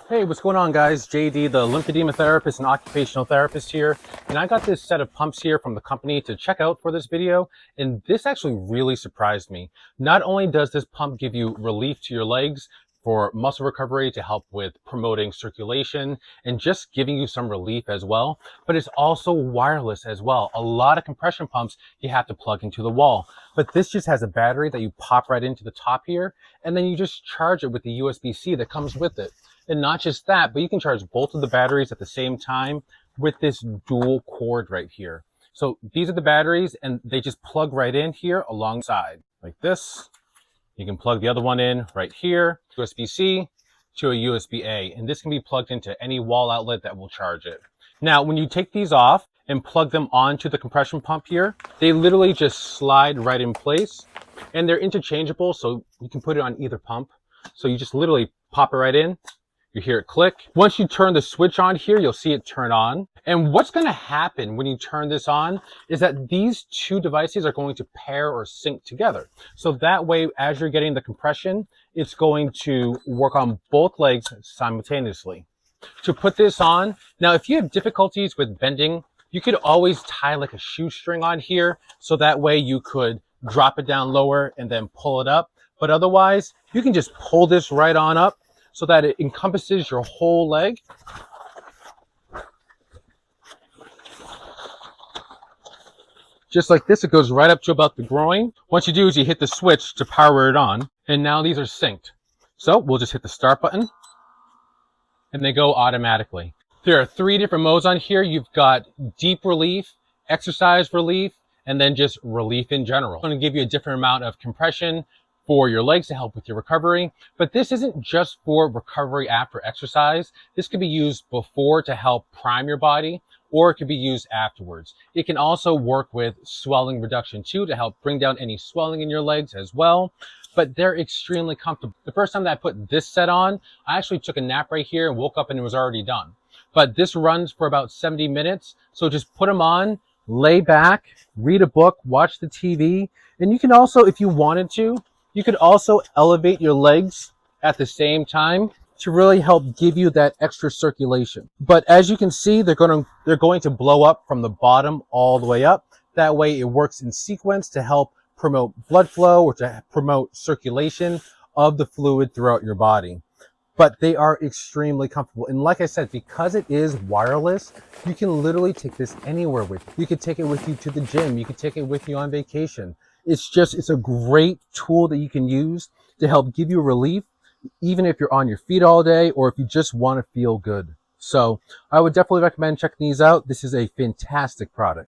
Hey, what's going on, guys? JD, the lymphedema therapist and occupational therapist here. And I got this set of pumps here from the company to check out for this video. And this actually really surprised me. Not only does this pump give you relief to your legs for muscle recovery to help with promoting circulation and just giving you some relief as well, but it's also wireless as well. A lot of compression pumps you have to plug into the wall, but this just has a battery that you pop right into the top here, and then you just charge it with the USB-C that comes with it. And not just that, but you can charge both of the batteries at the same time with this dual cord right here. So these are the batteries and they just plug right in here alongside like this. You can plug the other one in right here, USB-C to a USB-A, and this can be plugged into any wall outlet that will charge it. Now, when you take these off and plug them onto the compression pump here, they literally just slide right in place, and they're interchangeable, so you can put it on either pump. So you just literally pop it right in. You hear it click. Once you turn the switch on here, you'll see it turn on. And what's going to happen when you turn this on is that these two devices are going to pair or sync together. So that way, as you're getting the compression, it's going to work on both legs simultaneously. To put this on, now if you have difficulties with bending, you could always tie like a shoestring on here. So that way you could drop it down lower and then pull it up. But otherwise, you can just pull this right on up so that it encompasses your whole leg. Just like this, it goes right up to about the groin. Once you do is you hit the switch to power it on, and now these are synced. So we'll just hit the start button, and they go automatically. There are 3 different modes on here. You've got deep relief, exercise relief, and then just relief in general. I'm going to give you a different amount of compression for your legs to help with your recovery. But this isn't just for recovery after exercise. This could be used before to help prime your body, or it could be used afterwards. It can also work with swelling reduction too, to help bring down any swelling in your legs as well. But they're extremely comfortable. The first time that I put this set on, I actually took a nap right here and woke up and it was already done. But this runs for about 70 minutes. So just put them on, lay back, read a book, watch the TV. And you can also, if you wanted to, you could also elevate your legs at the same time to really help give you that extra circulation. But as you can see, they're going to blow up from the bottom all the way up. That way it works in sequence to help promote blood flow or to promote circulation of the fluid throughout your body. But they are extremely comfortable. And like I said, because it is wireless, you can literally take this anywhere with you. You could take it with you to the gym. You could take it with you on vacation. It's a great tool that you can use to help give you relief, even if you're on your feet all day or if you just want to feel good. So I would definitely recommend checking these out. This is a fantastic product.